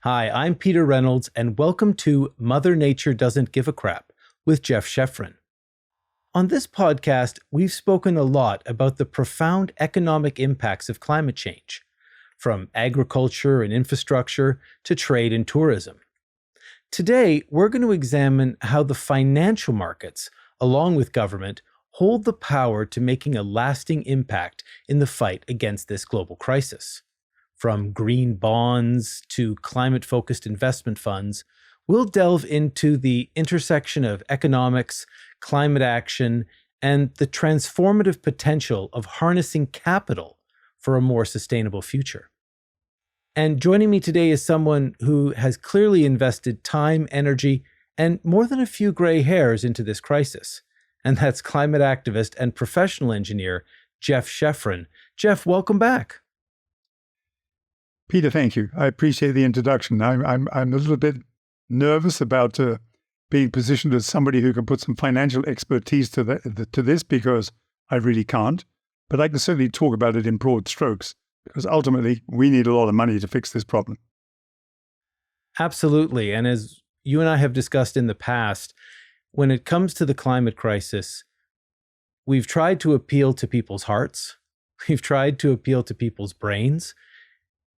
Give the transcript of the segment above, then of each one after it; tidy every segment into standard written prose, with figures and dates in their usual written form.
Hi, I'm Peter Reynolds, and welcome to Mother Nature Doesn't Give a Crap with Geoff Sheffrin. On this podcast, we've spoken a lot about the profound economic impacts of climate change, from agriculture and infrastructure to trade and tourism. Today, we're going to examine how the financial markets, along with government, hold the power to making a lasting impact in the fight against this global crisis. From green bonds to climate-focused investment funds, we'll delve into the intersection of economics, climate action, and the transformative potential of harnessing capital for a more sustainable future. And joining me today is someone who has clearly invested time, energy, and more than a few gray hairs into this crisis. And that's climate activist and professional engineer, Geoff Sheffrin. Geoff, welcome back. Peter, thank you. I appreciate the introduction. I'm a little bit nervous about being positioned as somebody who can put some financial expertise to this, because I really can't. But I can certainly talk about it in broad strokes, because ultimately we need a lot of money to fix this problem. Absolutely. And as you and I have discussed in the past, when it comes to the climate crisis, we've tried to appeal to people's hearts. We've tried to appeal to people's brains.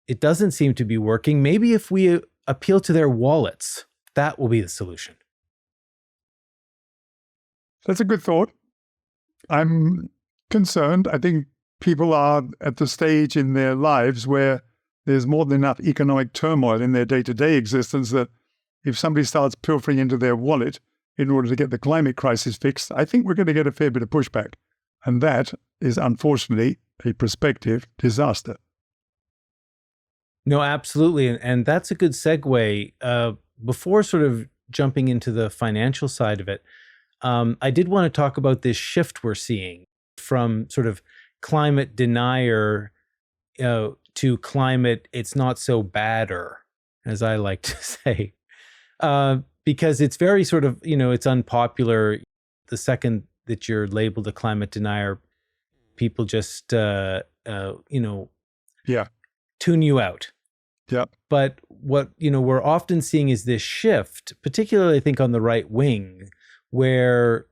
It doesn't seem to be working. Maybe if we appeal to their wallets, that will be the solution. That's a good thought. I'm concerned. I think people are at the stage in their lives where there's more than enough economic turmoil in their day-to-day existence that if somebody starts pilfering into their wallet in order to get the climate crisis fixed, I think we're going to get a fair bit of pushback. And that is unfortunately a prospective disaster. No, absolutely. And that's a good segue. Before sort of jumping into the financial side of it, I did want to talk about this shift we're seeing from sort of climate denier to climate it's not so badder, as I like to say, because it's very sort of, it's unpopular. The second that you're labeled a climate denier, people just, tune you out. Yeah. But what, we're often seeing is this shift, particularly I think on the right wing, where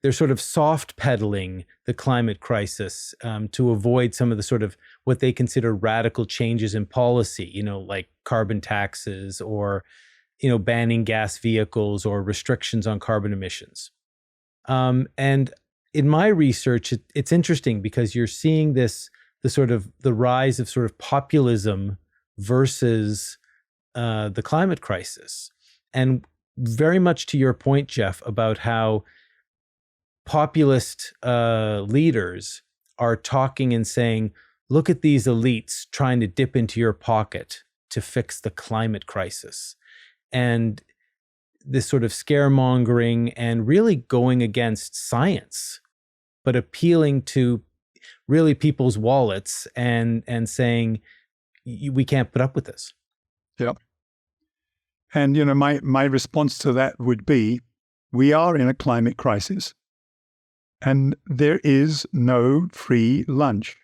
they're sort of soft pedaling the climate crisis to avoid some of the sort of what they consider radical changes in policy, like carbon taxes or, banning gas vehicles or restrictions on carbon emissions. And in my research, it's interesting because you're seeing the rise of sort of populism versus the climate crisis. And very much to your point, Geoff, about how populist leaders are talking and saying, look at these elites trying to dip into your pocket to fix the climate crisis. And this sort of scaremongering and really going against science, but appealing to really people's wallets and saying, we can't put up with this. Yeah. And, my response to that would be, we are in a climate crisis and there is no free lunch.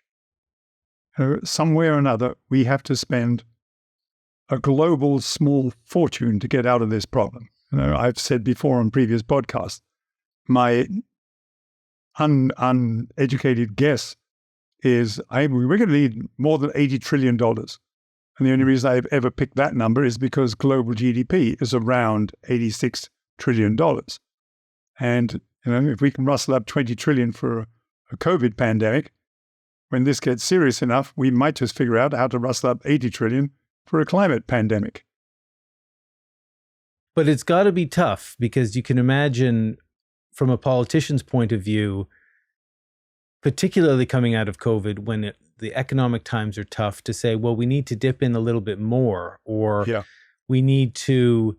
Somewhere or another, we have to spend a global small fortune to get out of this problem. I've said before on previous podcasts, my uneducated guess is we're going to need more than $80 trillion. And the only reason I've ever picked that number is because global GDP is around $86 trillion. And if we can rustle up 20 trillion for a COVID pandemic, when this gets serious enough, we might just figure out how to rustle up 80 trillion for a climate pandemic. But it's got to be tough, because you can imagine from a politician's point of view, particularly coming out of COVID, when the economic times are tough, to say, well, we need to dip in a little bit more, or we need to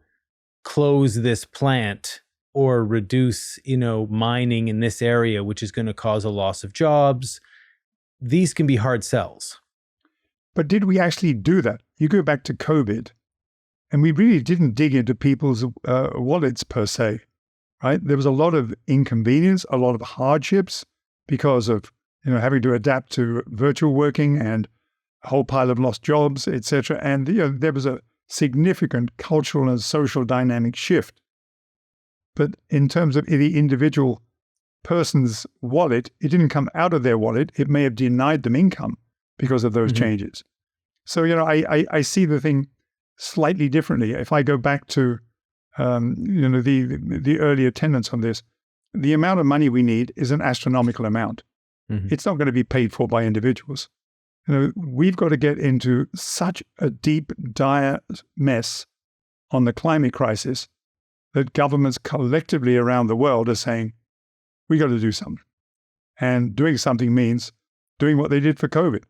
close this plant or reduce, mining in this area, which is going to cause a loss of jobs. These can be hard sells. But did we actually do that? You go back to COVID, and we really didn't dig into people's wallets per se, right? There was a lot of inconvenience, a lot of hardships because of having to adapt to virtual working and a whole pile of lost jobs, etc. And there was a significant cultural and social dynamic shift. But in terms of the individual person's wallet, it didn't come out of their wallet. It may have denied them income because of those changes. So, I see the thing slightly differently. If I go back to, the earlier tenets on this, the amount of money we need is an astronomical amount. It's not going to be paid for by individuals. We've got to get into such a deep, dire mess on the climate crisis that governments collectively around the world are saying, we got to do something. And doing something means doing what they did for COVID,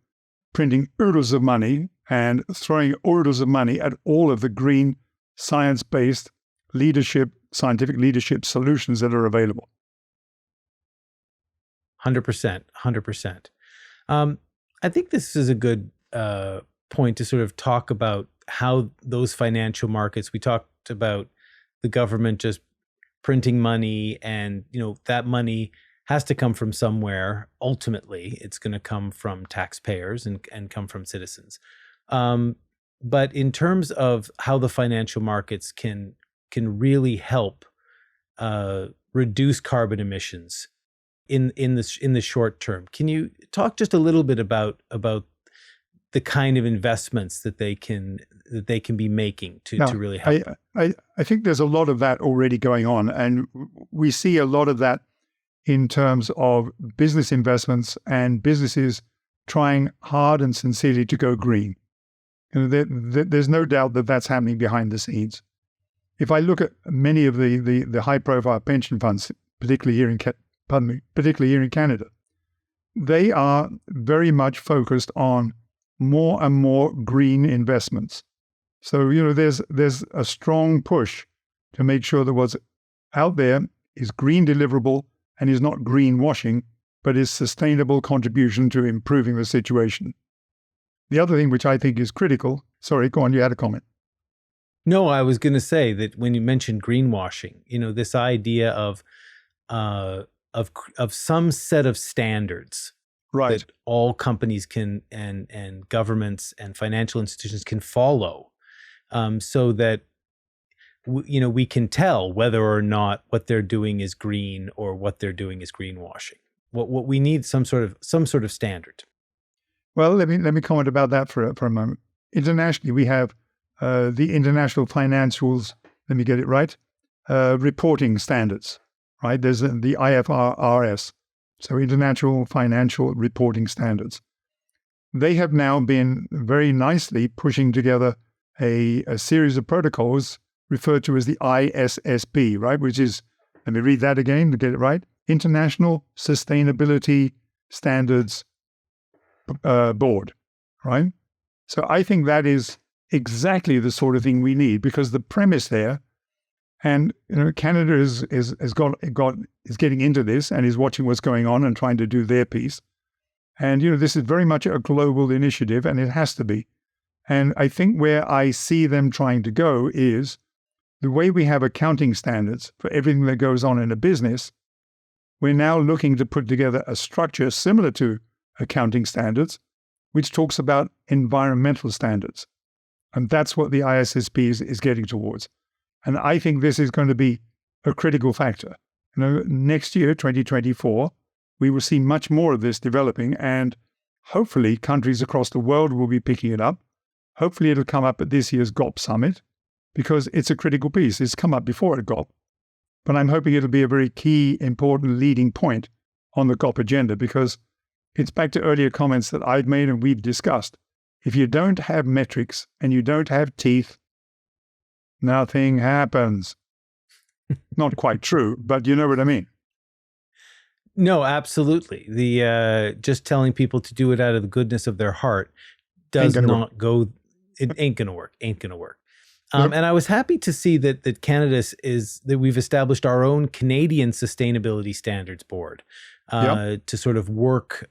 printing oodles of money and throwing oodles of money at all of the green, science-based leadership, scientific leadership solutions that are available. 100%. I think this is a good point to sort of talk about how those financial markets, we talked about the government just printing money, and that money has to come from somewhere. Ultimately, it's going to come from taxpayers and come from citizens. But in terms of how the financial markets can really help reduce carbon emissions in the short term, can you talk just a little bit about the kind of investments that they can be making to really help? I think there's a lot of that already going on, and we see a lot of that in terms of business investments and businesses trying hard and sincerely to go green. There's no doubt that that's happening behind the scenes. If I look at many of the high-profile pension funds, particularly here in Canada, they are very much focused on more and more green investments. So, there's a strong push to make sure that what's out there is green deliverable and is not greenwashing, but is sustainable contribution to improving the situation. The other thing which I think is critical, sorry, go on, you had a comment. No, I was going to say that when you mentioned greenwashing, this idea of some set of standards, right, that all companies can and governments and financial institutions can follow, so that we can tell whether or not what they're doing is green or what they're doing is greenwashing. What we need some sort of standard. Well, let me comment about that for a moment. Internationally, we have the International Financials, let me get it right, reporting standards, right? There's the IFRS, so International Financial Reporting Standards. They have now been very nicely pushing together a series of protocols referred to as the ISSB, right? Which is, let me read that again to get it right, International Sustainability Standards Board, right? So I think that is exactly the sort of thing we need, because the premise there, and Canada is getting into this and is watching what's going on and trying to do their piece. And this is very much a global initiative, and it has to be. And I think where I see them trying to go is the way we have accounting standards for everything that goes on in a business. We're now looking to put together a structure similar to accounting standards, which talks about environmental standards. And that's what the ISSB is getting towards. And I think this is going to be a critical factor. Next year, 2024, we will see much more of this developing, and hopefully countries across the world will be picking it up. Hopefully it'll come up at this year's GOP summit, because it's a critical piece. It's come up before at GOP, but I'm hoping it'll be a very key, important leading point on the GOP agenda, because it's back to earlier comments that I've made and we've discussed. If you don't have metrics and you don't have teeth, nothing happens. Not quite true, but you know what I mean. No, absolutely. The just telling people to do it out of the goodness of their heart does not go. It ain't gonna work. Ain't gonna work. And I was happy to see that Canada that we've established our own Canadian Sustainability Standards Board to sort of work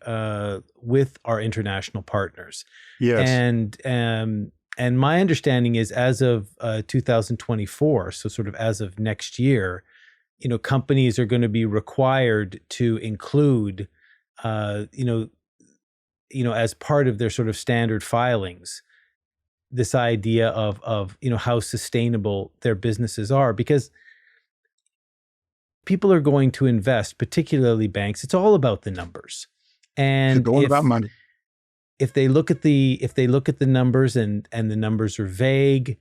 with our international partners. Yes. And my understanding is, as of 2024, so sort of as of next year, companies are going to be required to include, as part of their sort of standard filings, this idea of how sustainable their businesses are, because people are going to invest, particularly banks. It's all about the numbers. And it's all about money. If they look at the numbers and the numbers are vague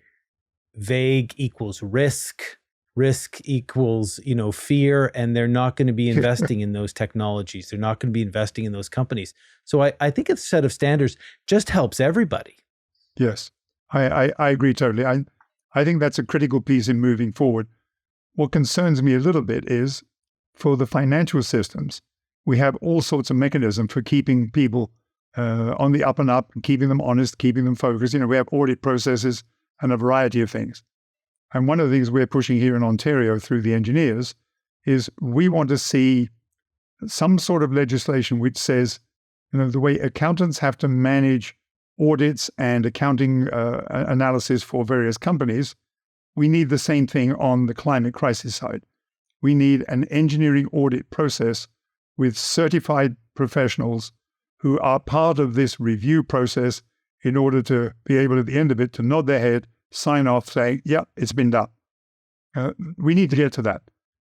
equals risk equals, fear, and they're not going to be investing in those technologies. They're not going to be investing in those companies. So I think a set of standards just helps everybody. Yes, I agree totally. I think that's a critical piece in moving forward. What concerns me a little bit is for the financial systems, we have all sorts of mechanisms for keeping people on the up and up, and keeping them honest, keeping them focused. We have audit processes and a variety of things. And one of the things we're pushing here in Ontario through the engineers is we want to see some sort of legislation which says, the way accountants have to manage audits and accounting analysis for various companies, we need the same thing on the climate crisis side. We need an engineering audit process with certified professionals who are part of this review process in order to be able at the end of it to nod their head, sign off saying, yeah, it's been done. We need to get to that.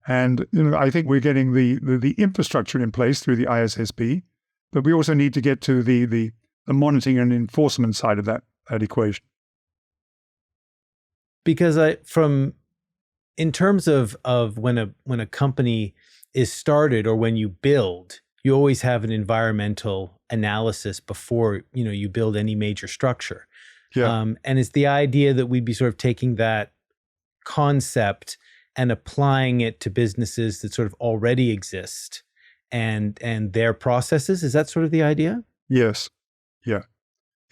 And I think we're getting the infrastructure in place through the ISSB, but we also need to get to the monitoring and enforcement side of that equation. Because in terms of when a company is started or when you build, you always have an environmental analysis before you build any major structure. Yeah. And it's the idea that we'd be sort of taking that concept and applying it to businesses that sort of already exist and their processes. Is that sort of the idea? Yes. Yeah.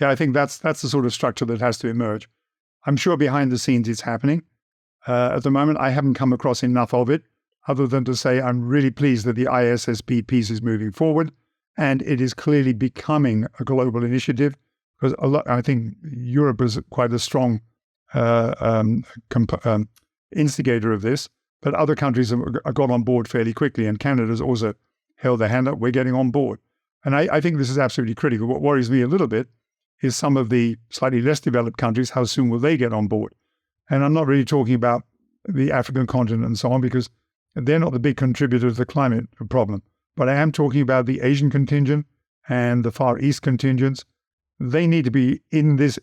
I think that's the sort of structure that has to emerge. I'm sure behind the scenes it's happening. At the moment, I haven't come across enough of it, other than to say I'm really pleased that the ISSB piece is moving forward, and it is clearly becoming a global initiative. Because I think Europe is quite a strong instigator of this, but other countries have got on board fairly quickly, and Canada's also held their hand up. We're getting on board. And I think this is absolutely critical. What worries me a little bit is some of the slightly less developed countries, how soon will they get on board? And I'm not really talking about the African continent and so on, because they're not the big contributor to the climate problem. But I am talking about the Asian contingent and the Far East contingents. They need to be in this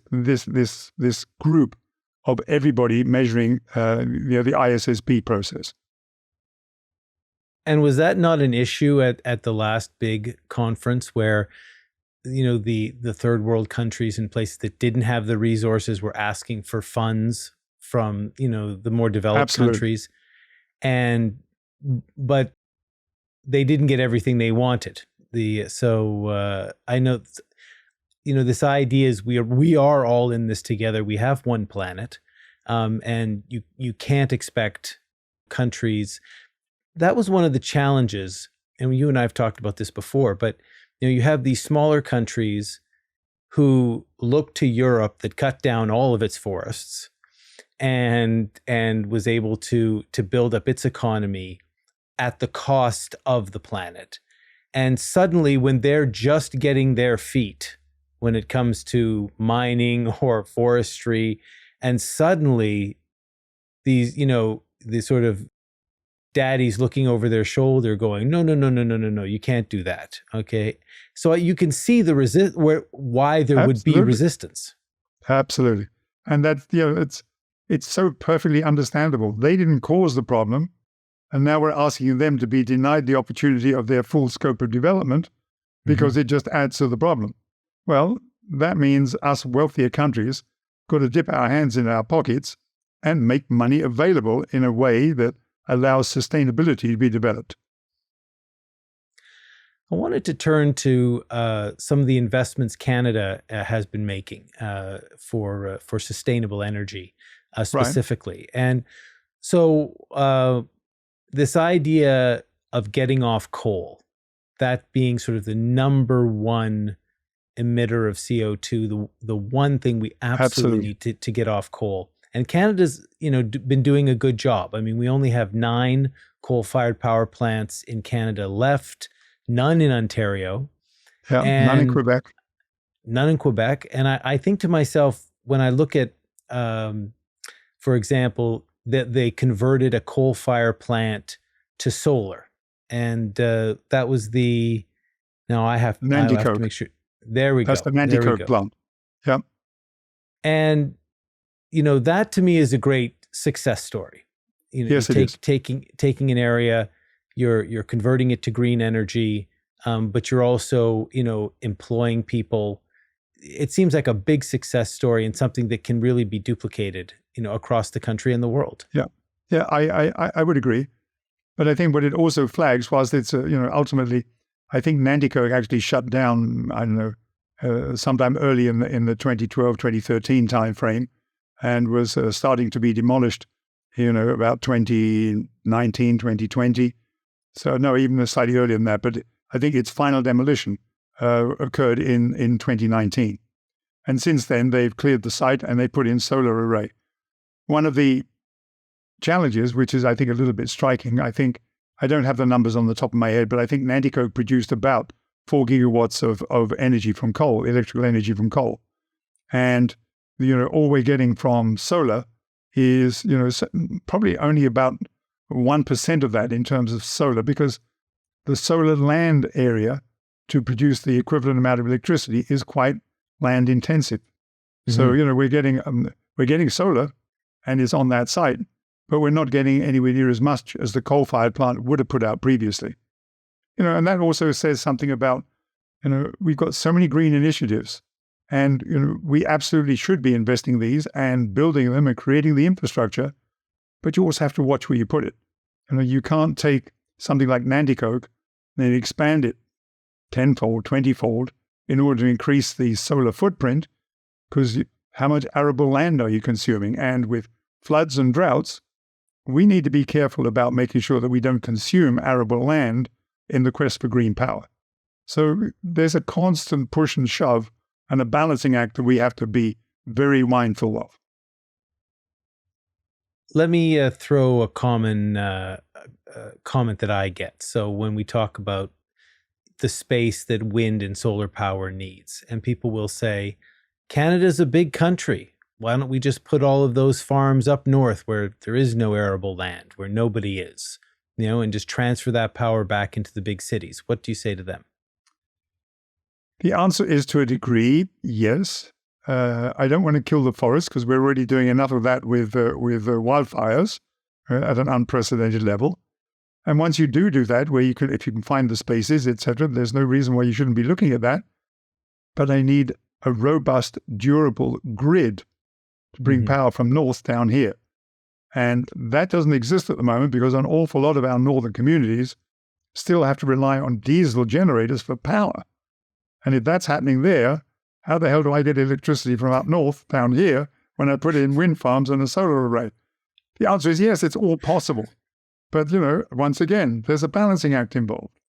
group of everybody measuring the ISSB process. And was that not an issue at the last big conference where the third world countries and places that didn't have the resources were asking for funds from the more developed Absolutely. countries, but they didn't get everything they wanted. I know. This idea is we are all in this together. We have one planet, and you can't expect countries. That was one of the challenges, and you and I have talked about this before. But you have these smaller countries who look to Europe that cut down all of its forests, and was able to build up its economy at the cost of the planet. And suddenly, when they're just getting their feet when it comes to mining or forestry, and suddenly these sort of daddies looking over their shoulder going, no, you can't do that. Okay. So you can see why there would be resistance. Absolutely. And that, it's so perfectly understandable. They didn't cause the problem. And now we're asking them to be denied the opportunity of their full scope of development because it just adds to the problem. Well, that means us wealthier countries got to dip our hands in our pockets and make money available in a way that allows sustainability to be developed. I wanted to turn to some of the investments Canada has been making for sustainable energy specifically. Right. And so this idea of getting off coal, that being sort of the number one emitter of CO2, the one thing we absolutely need to get off coal. And Canada's, been doing a good job. I mean, we only have 9 coal-fired power plants in Canada left, none in Ontario. Yeah, none in Quebec. None in Quebec. And I think to myself, when I look at, for example, that they converted a coal fire plant to solar. And that was now I have to make sure. There we go. That's the Nanticoke plant. Yep. And, that to me is a great success story. Yes, it is. Taking an area, you're converting it to green energy, but you're also, employing people. It seems like a big success story and something that can really be duplicated, across the country and the world. Yeah. Yeah, I would agree. But I think what it also flags, whilst it's, ultimately, I think Nanticoke actually shut down, I don't know, sometime early in the 2012, 2013 timeframe, and was starting to be demolished, about 2019, 2020. So no, even slightly earlier than that. But I think its final demolition occurred in 2019. And since then, they've cleared the site and they put in solar array. One of the challenges, which is, I think, a little bit striking, I don't have the numbers on the top of my head, but I think Nanticoke produced about 4 gigawatts of energy from coal, electrical energy from coal. And, all we're getting from solar is, probably only about 1% of that in terms of solar, because the solar land area to produce the equivalent amount of electricity is quite land intensive. Mm-hmm. So, we're getting solar and it's on that site, but we're not getting anywhere near as much as the coal-fired plant would have put out previously. And that also says something about, we've got so many green initiatives, and, we absolutely should be investing these and building them and creating the infrastructure, but you also have to watch where you put it. You can't take something like Nanticoke and then expand it 10-fold, 20-fold in order to increase the solar footprint, because how much arable land are you consuming? And with floods and droughts, we need to be careful about making sure that we don't consume arable land in the quest for green power. So there's a constant push and shove and a balancing act that we have to be very mindful of. Let me throw a common comment that I get. So when we talk about the space that wind and solar power needs, and people will say, Canada's a big country. Why don't we just put all of those farms up north where there is no arable land, where nobody is, and just transfer that power back into the big cities? What do you say to them? The answer is, to a degree, yes. I don't want to kill the forest, because we're already doing enough of that with wildfires at an unprecedented level. And once you do that, where if you can find the spaces, etc., there's no reason why you shouldn't be looking at that. But I need a robust, durable grid to bring power from north down here. And that doesn't exist at the moment, because an awful lot of our northern communities still have to rely on diesel generators for power. And if that's happening there, how the hell do I get electricity from up north down here when I put in wind farms and a solar array? The answer is yes, it's all possible. But, once again, there's a balancing act involved.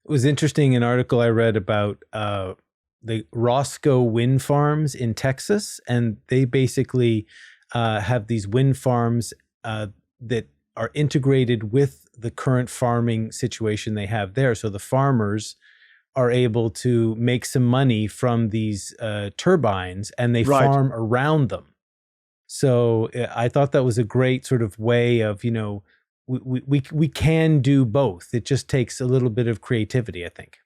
It was interesting, an article I read about the Roscoe wind farms in Texas, and they basically have these wind farms that are integrated with the current farming situation they have there. So the farmers are able to make some money from these turbines, and they farm around them. So I thought that was a great sort of way of, we can do both. It just takes a little bit of creativity, I think.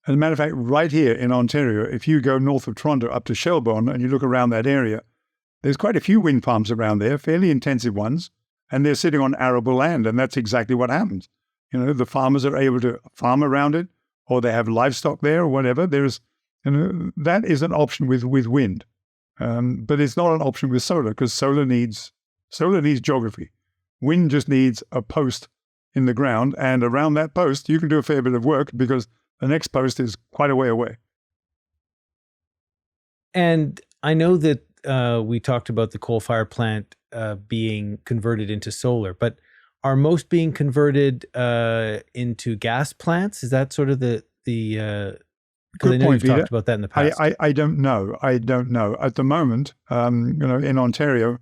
As a matter of fact, right here in Ontario, if you go north of Toronto up to Shelburne and you look around that area, there's quite a few wind farms around there, fairly intensive ones, and they're sitting on arable land, and that's exactly what happens. The farmers are able to farm around it, or they have livestock there or whatever. There's, that is an option with wind. But it's not an option with solar, because solar needs geography. Wind just needs a post in the ground, and around that post, you can do a fair bit of work, because the next post is quite a way away. And I know that we talked about the coal-fired plant being converted into solar, but are most being converted into gas plants? Is that sort of the because I know you've talked about that in the past. I don't know. At the moment, in Ontario,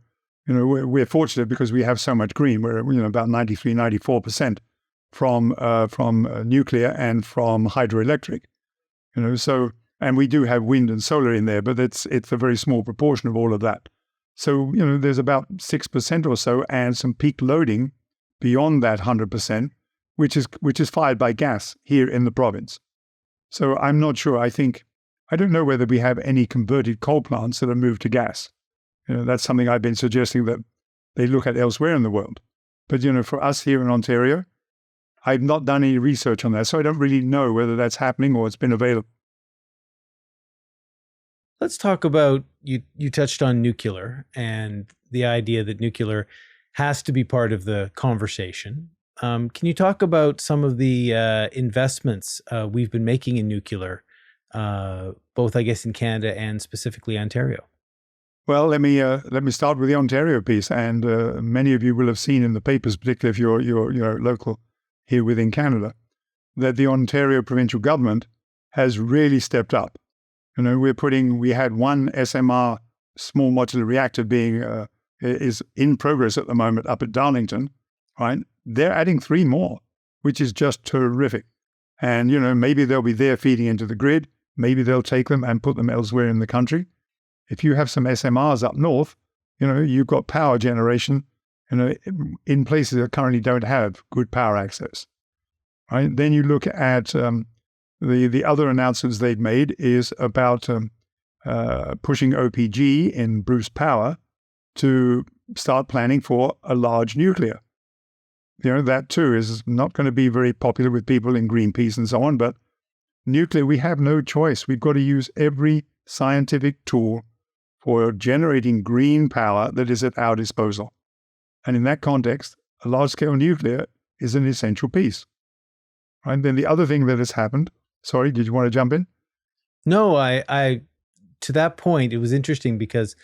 we're fortunate because we have so much green. We're about 93, 94%. from nuclear and from hydroelectric. So, and we do have wind and solar in there, but it's a very small proportion of all of that. So, there's about 6% or so and some peak loading beyond that 100%, which is fired by gas here in the province. So I'm not sure. I don't know whether we have any converted coal plants that are moved to gas. That's something I've been suggesting that they look at elsewhere in the world. But, for us here in Ontario, I've not done any research on that, so I don't really know whether that's happening or it's been available. Let's talk about, you touched on nuclear and the idea that nuclear has to be part of the conversation. Can you talk about some of the investments we've been making in nuclear, both, I guess, in Canada and specifically Ontario? Well, let me start with the Ontario piece, and many of you will have seen in the papers, particularly if you're local here within Canada, that the Ontario provincial government has really stepped up. We had one SMR, small modular reactor, is in progress at the moment up at Darlington, right? They're adding 3 more, which is just terrific. And, maybe they'll be there feeding into the grid. Maybe they'll take them and put them elsewhere in the country. If you have some SMRs up north, you've got power generation, in places that currently don't have good power access, right? Then you look at the other announcements they've made is about pushing OPG in Bruce Power to start planning for a large nuclear. That too is not going to be very popular with people in Greenpeace and so on, but nuclear, we have no choice. We've got to use every scientific tool for generating green power that is at our disposal. And in that context, a large-scale nuclear is an essential piece. Right? Then the other thing that has happened, sorry, did you want to jump in? No, I to that point, it was interesting because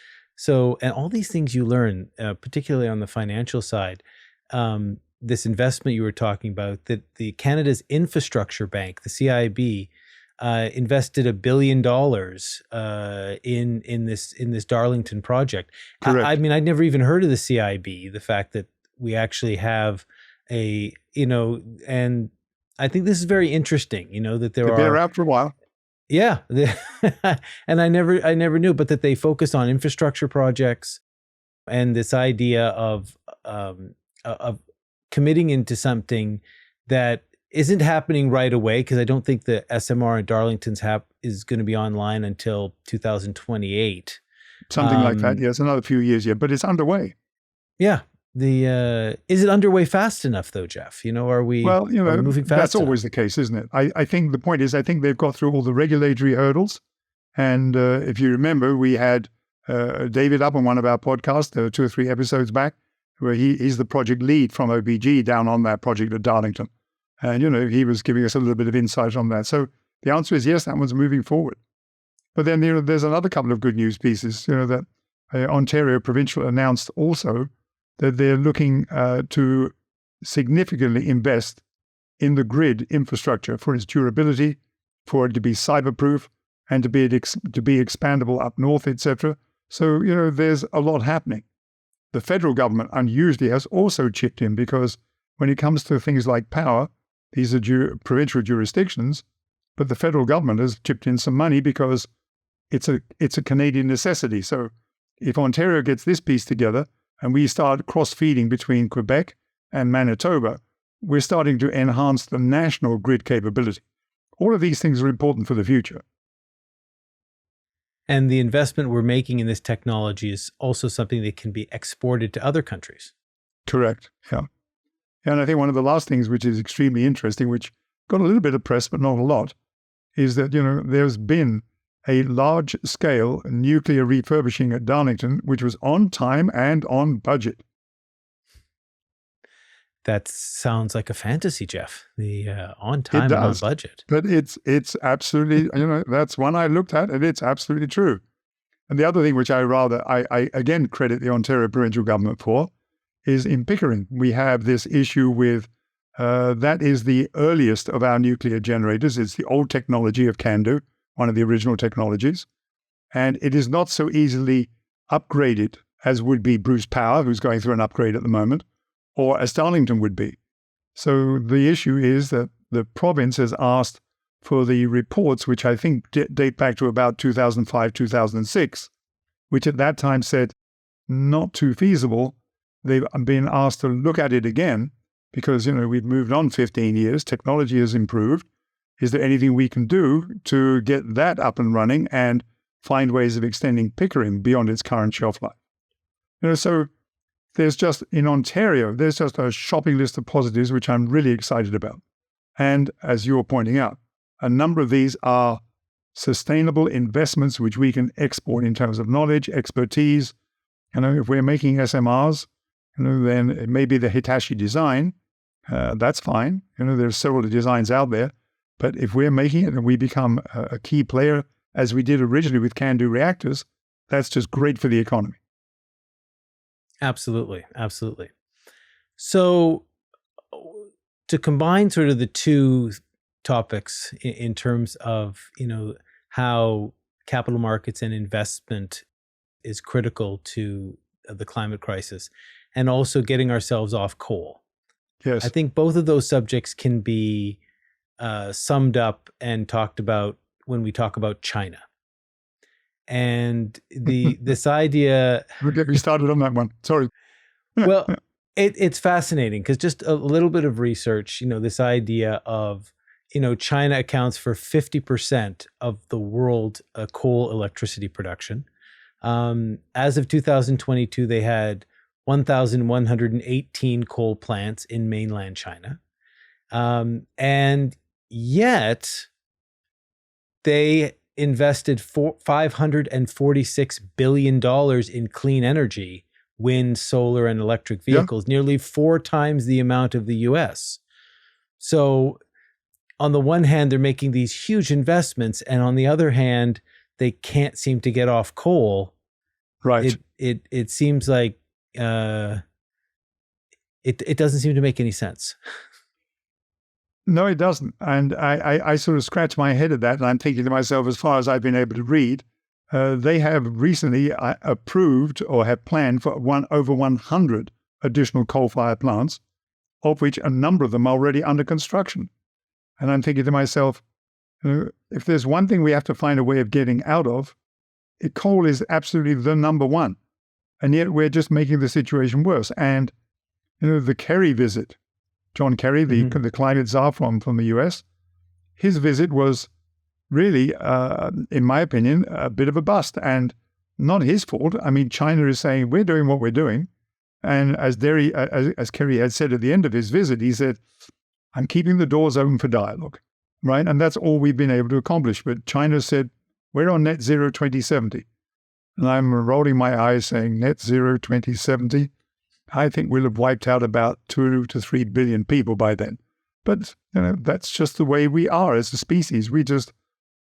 and all these things you learn, particularly on the financial side, this investment you were talking about, that the Canada's Infrastructure Bank, the CIB, invested $1 billion in this Darlington project. Correct. I mean, I'd never even heard of the CIB. The fact that we actually have and I think this is very interesting. That there They've been around for a while. Yeah, and I never knew, but that they focus on infrastructure projects and this idea of committing into something that isn't happening right away, because I don't think the SMR in Darlington's is going to be online until 2028. Something like that. Yes, another few years yet, but it's underway. Yeah. Is it underway fast enough though, Geoff? Are we moving fast? That's always the case, isn't it? I think the point is, I think they've got through all the regulatory hurdles. And if you remember, we had David up on one of our podcasts 2 or 3 episodes back, where he's the project lead from OPG down on that project at Darlington. And, he was giving us a little bit of insight on that. So the answer is yes, that one's moving forward. But then, there's another couple of good news pieces, that Ontario Provincial announced also that they're looking to significantly invest in the grid infrastructure for its durability, for it to be cyberproof, and to be expandable up north, etc. So, there's a lot happening. The federal government unusually has also chipped in, because when it comes to things like power, these are provincial jurisdictions, but the federal government has chipped in some money because it's a Canadian necessity. So if Ontario gets this piece together and we start cross-feeding between Quebec and Manitoba, we're starting to enhance the national grid capability. All of these things are important for the future. And the investment we're making in this technology is also something that can be exported to other countries. Correct, yeah. And I think one of the last things which is extremely interesting, which got a little bit of press but not a lot, is that, there's been a large-scale nuclear refurbishing at Darlington, which was on time and on budget. That sounds like a fantasy, Geoff. The on time and on budget. But it's absolutely, that's one I looked at, and it's absolutely true. And the other thing which I again credit the Ontario provincial government for is in Pickering. We have this issue with, that is the earliest of our nuclear generators. It's the old technology of CANDU, one of the original technologies. And it is not so easily upgraded as would be Bruce Power, who's going through an upgrade at the moment, or as Darlington would be. So the issue is that the province has asked for the reports, which I think date back to about 2005, 2006, which at that time said not too feasible. They've been asked to look at it again because, we've moved on 15 years, technology has improved. Is there anything we can do to get that up and running and find ways of extending Pickering beyond its current shelf life? So there's just, in Ontario, there's just a shopping list of positives, which I'm really excited about. And as you're pointing out, a number of these are sustainable investments which we can export in terms of knowledge, expertise. If we're making SMRs, then it may be the Hitachi design. That's fine. There's several designs out there. But if we're making it and we become a key player, as we did originally with CANDU reactors, that's just great for the economy. Absolutely. Absolutely. So to combine sort of the two topics in terms of, how capital markets and investment is critical to the climate crisis, and also getting ourselves off coal. Yes. I think both of those subjects can be summed up and talked about when we talk about China. And this idea... We'll get me started on that one. Sorry. Well, it's fascinating because just a little bit of research, this idea of, China accounts for 50% of the world coal electricity production. As of 2022, they had 1,118 coal plants in mainland China. And yet they invested $546 billion in clean energy, wind, solar, and electric vehicles, nearly 4 times the amount of the US. So on the one hand, they're making these huge investments, and on the other hand, they can't seem to get off coal. Right. It seems like it doesn't seem to make any sense. No, it doesn't. And I sort of scratch my head at that, and I'm thinking to myself, as far as I've been able to read, they have recently approved or have planned for over 100 additional coal-fired plants, of which a number of them are already under construction. And I'm thinking to myself, if there's one thing we have to find a way of getting out of, coal is absolutely the number one. And yet we're just making the situation worse. And, the Kerry visit, John Kerry, the climate czar from the US, his visit was really, in my opinion, a bit of a bust, and not his fault. I mean, China is saying, we're doing what we're doing. And as Kerry had said at the end of his visit, he said, I'm keeping the doors open for dialogue, right? And that's all we've been able to accomplish. But China said, we're on net zero 2070. And I'm rolling my eyes saying, net zero 2070? I think we'll have wiped out about 2 to 3 billion people by then. But, that's just the way we are as a species. We just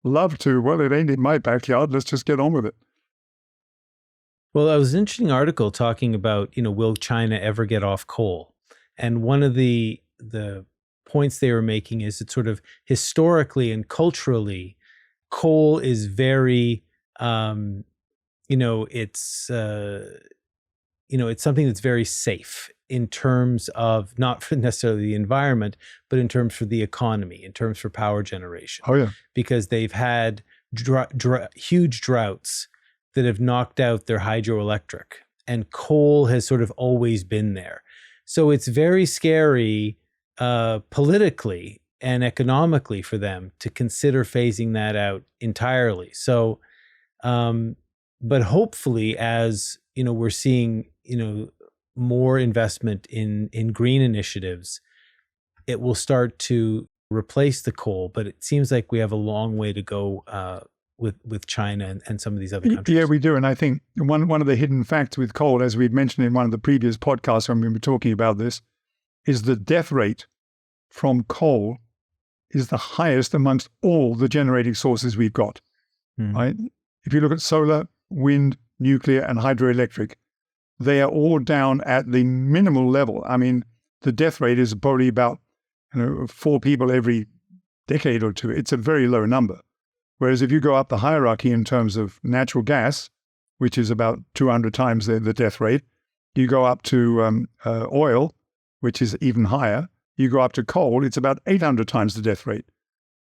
love to, well, it ain't in my backyard, let's just get on with it. Well, there was an interesting article talking about, will China ever get off coal? And one of the points they were making is that sort of historically and culturally, coal is very, it's something that's very safe in terms of not for necessarily the environment, but in terms for the economy, in terms for power generation. Oh, yeah. Because they've had huge droughts that have knocked out their hydroelectric, and coal has sort of always been there. So it's very scary politically and economically for them to consider phasing that out entirely. So, but hopefully, as we're seeing, more investment in green initiatives, it will start to replace the coal. But it seems like we have a long way to go with China and some of these other countries. Yeah, we do. And I think one of the hidden facts with coal, as we've mentioned in one of the previous podcasts when we were talking about this, is the death rate from coal is the highest amongst all the generating sources we've got. Right? If you look at solar, wind, nuclear, and hydroelectric, they are all down at the minimal level. I mean, the death rate is probably about 4 people every decade or 2. It's a very low number. Whereas if you go up the hierarchy in terms of natural gas, which is about 200 times the death rate, you go up to oil, which is even higher, You go up to coal, it's about 800 times the death rate.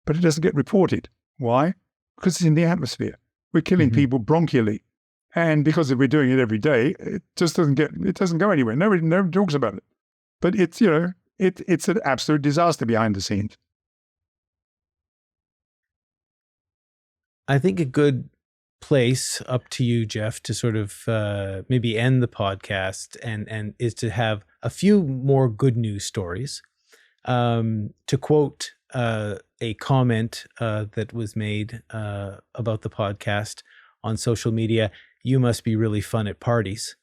But it doesn't get reported. Why? Because it's in the atmosphere. We're killing people bronchially. And because if we're doing it every day, it just doesn't go anywhere. Nobody talks about it. But it's, it's an absolute disaster behind the scenes. I think a good place, up to you, Geoff, to sort of maybe end the podcast and is to have a few more good news stories. To quote a comment that was made about the podcast on social media, "You must be really fun at parties."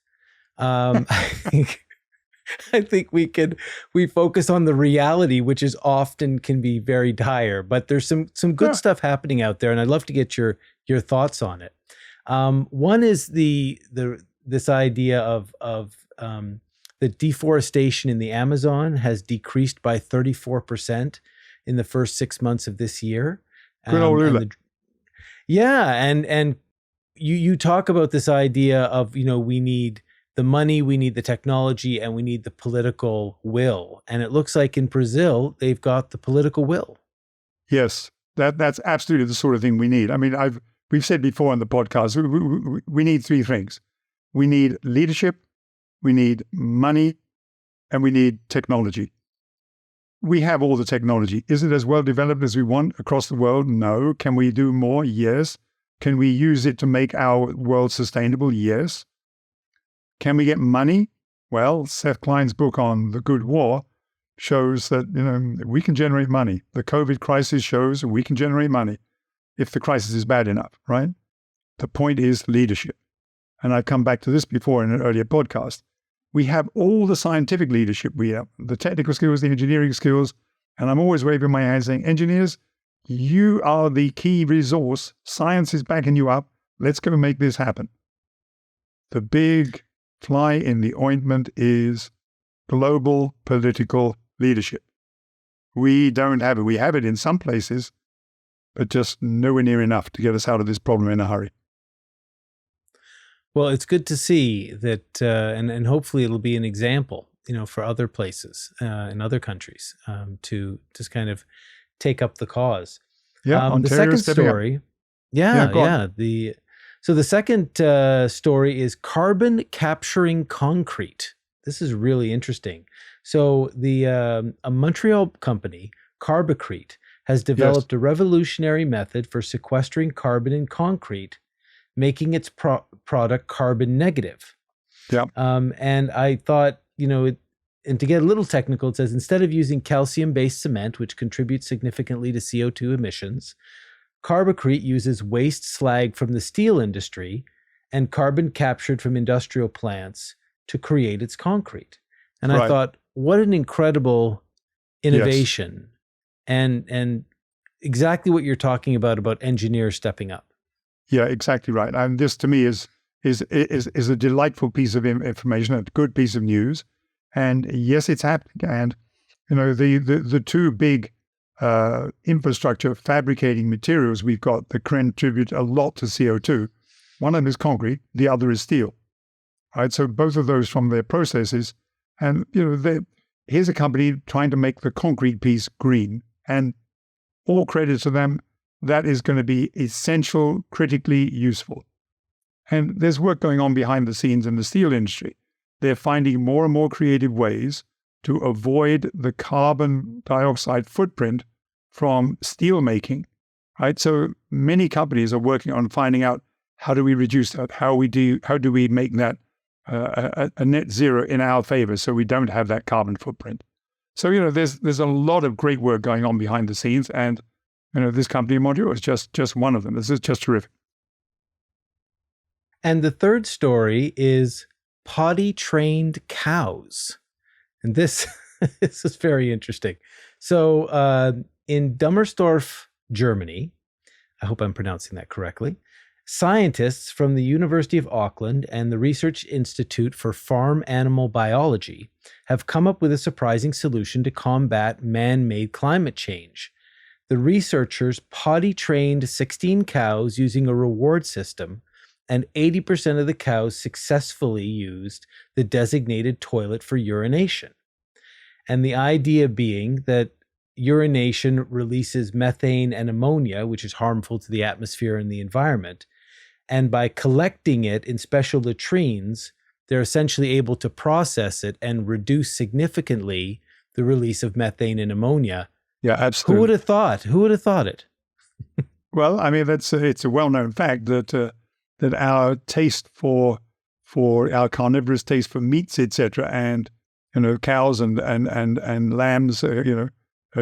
I think we focus on the reality, which is often can be very dire, but there's some good stuff happening out there, and I'd love to get your thoughts on it. One is this idea of the deforestation in the Amazon has decreased by 34% in the first 6 months of this year. Good old Lula. And you talk about this idea of, we need the money, we need the technology, and we need the political will. And it looks like in Brazil, they've got the political will. Yes, that's absolutely the sort of thing we need. I mean, we've said before on the podcast, we need three things. We need leadership, we need money, and we need technology. We have all the technology. Is it as well developed as we want across the world? No. Can we do more? Yes. Can we use it to make our world sustainable? Yes. Can we get money? Well, Seth Klein's book on the Good War shows that, we can generate money. The COVID crisis shows we can generate money if the crisis is bad enough, right? The point is leadership. And I've come back to this before in an earlier podcast. We have all the scientific leadership. We have the technical skills, the engineering skills. And I'm always waving my hand saying, engineers, you are the key resource. Science is backing you up. Let's go make this happen. The big fly in the ointment is global political leadership. We don't have it. We have it in some places, but just nowhere near enough to get us out of this problem in a hurry. Well, it's good to see that, and hopefully it'll be an example, for other places in other countries to just kind of take up the cause. Yeah, the second story. So the second story is carbon capturing concrete. This is really interesting. So a Montreal company, Carbocrete, has developed a revolutionary method for sequestering carbon in concrete, making its product carbon negative. Yeah. And I thought, and to get a little technical, it says instead of using calcium-based cement, which contributes significantly to CO2 emissions, Carbocrete uses waste slag from the steel industry and carbon captured from industrial plants to create its concrete. And I thought, what an incredible innovation. Yes. And exactly what you're talking about engineers stepping up. Yeah, exactly right. And this to me is a delightful piece of information, a good piece of news. And yes, it's happening. And the two big infrastructure fabricating materials we've got that contribute a lot to CO2. One of them is concrete, the other is steel. Right, so both of those from their processes, and here's a company trying to make the concrete piece green, and all credit to them. That is going to be essential, critically useful. And there's work going on behind the scenes in the steel industry. They're finding more and more creative ways to avoid the carbon dioxide footprint from steel making, right? So many companies are working on finding out how do we reduce that? How do we make that a net zero in our favor so we don't have that carbon footprint? So, there's a lot of great work going on behind the scenes, and this company module is just one of them. This is just terrific. And the third story is potty-trained cows. And this is very interesting. So in Dummersdorf, Germany, I hope I'm pronouncing that correctly, scientists from the University of Auckland and the Research Institute for Farm Animal Biology have come up with a surprising solution to combat man-made climate change. The researchers potty-trained 16 cows using a reward system, and 80% of the cows successfully used the designated toilet for urination. And the idea being that urination releases methane and ammonia, which is harmful to the atmosphere and the environment. And by collecting it in special latrines, they're essentially able to process it and reduce significantly the release of methane and ammonia. Yeah, absolutely. Who would have thought? Who would have thought it? Well, I mean, it's a well-known fact that our taste for our carnivorous taste for meats, etc., and cows and lambs,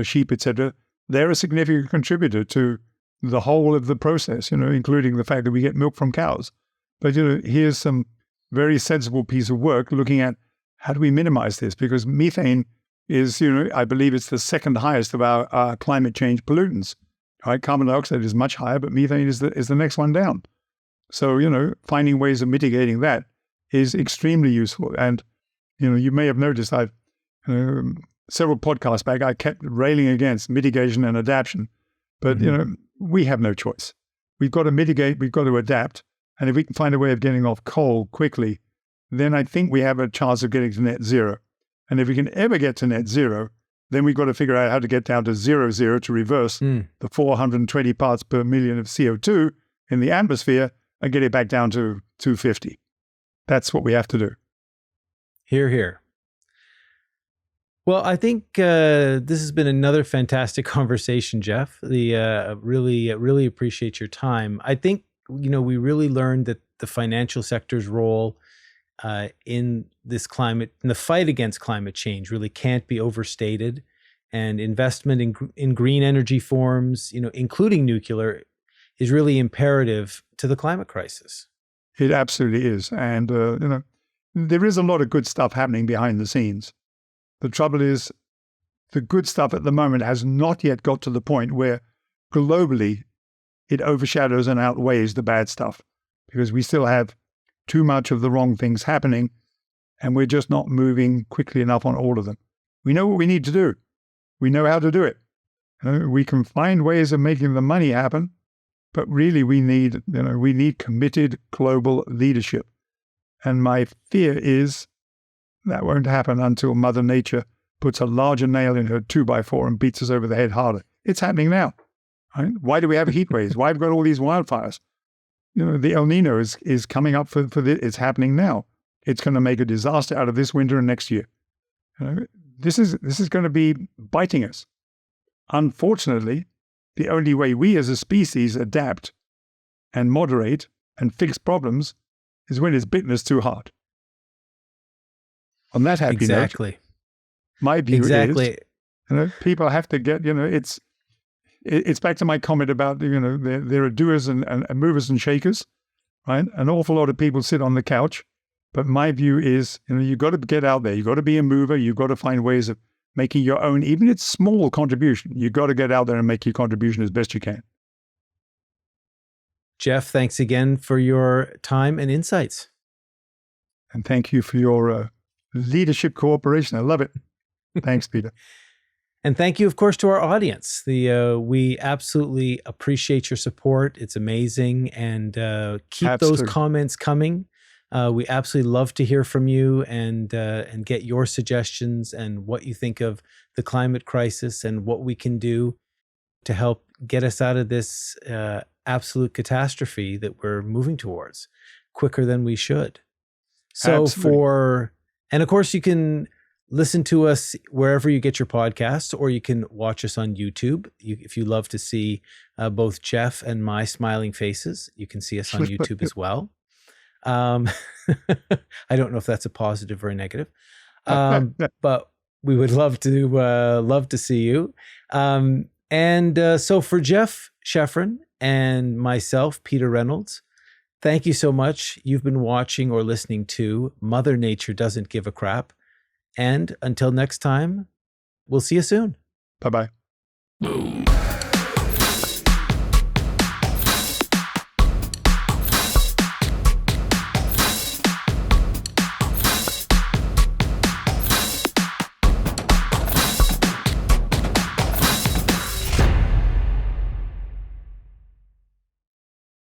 sheep, etc., they're a significant contributor to the whole of the process, including the fact that we get milk from cows. But here's some very sensible piece of work looking at how do we minimize this, because methane is, I believe it's the second highest of our climate change pollutants. Right? Carbon dioxide is much higher, but methane is the next one down. So, finding ways of mitigating that is extremely useful. And, you may have noticed I've, several podcasts back, I kept railing against mitigation and adaptation. But, we have no choice. We've got to mitigate, we've got to adapt. And if we can find a way of getting off coal quickly, then I think we have a chance of getting to net zero. And if we can ever get to net zero, then we've got to figure out how to get down to zero to reverse the 420 parts per million of CO2 in the atmosphere and get it back down to 250. That's what we have to do. Hear, hear. Well, I think this has been another fantastic conversation, Geoff. Really appreciate your time. I think, we really learned that the financial sector's role in this climate, in the fight against climate change, really can't be overstated. And investment in green energy forms, including nuclear, is really imperative to the climate crisis. It absolutely is. And, there is a lot of good stuff happening behind the scenes. The trouble is, the good stuff at the moment has not yet got to the point where globally it overshadows and outweighs the bad stuff, because we still have too much of the wrong things happening, and we're just not moving quickly enough on all of them. We know what we need to do. We know how to do it. We can find ways of making the money happen, but really we need committed global leadership. And my fear is that won't happen until Mother Nature puts a larger nail in her 2x4 and beats us over the head harder. It's happening now. Right? Why do we have heat waves? Why have we got all these wildfires? The El Nino is coming up for this. It's happening now. It's going to make a disaster out of this winter and next year. This is going to be biting us. Unfortunately, the only way we as a species adapt and moderate and fix problems is when it's bitten us too hard. On that happy note, my view is, people have to get, it's back to my comment about, there are doers and movers and shakers, right? An awful lot of people sit on the couch, but my view is, you've got to get out there. You've got to be a mover. You've got to find ways of making your own, even if it's small contribution. You've got to get out there and make your contribution as best you can. Geoff, thanks again for your time and insights. And thank you for your leadership cooperation. I love it. Thanks, Peter. And thank you, of course, to our audience. We absolutely appreciate your support. It's amazing. And keep those comments coming. We absolutely love to hear from you and get your suggestions and what you think of the climate crisis and what we can do to help get us out of this absolute catastrophe that we're moving towards quicker than we should. So and of course, you can listen to us wherever you get your podcasts, or you can watch us on YouTube. If you love to see both Geoff and my smiling faces, you can see us on YouTube as well. I don't know if that's a positive or a negative, but we would love to see you. So for Geoff Sheffrin and myself, Peter Reynolds, thank you so much. You've been watching or listening to Mother Nature Doesn't Give a Crap. And until next time, we'll see you soon. Bye-bye.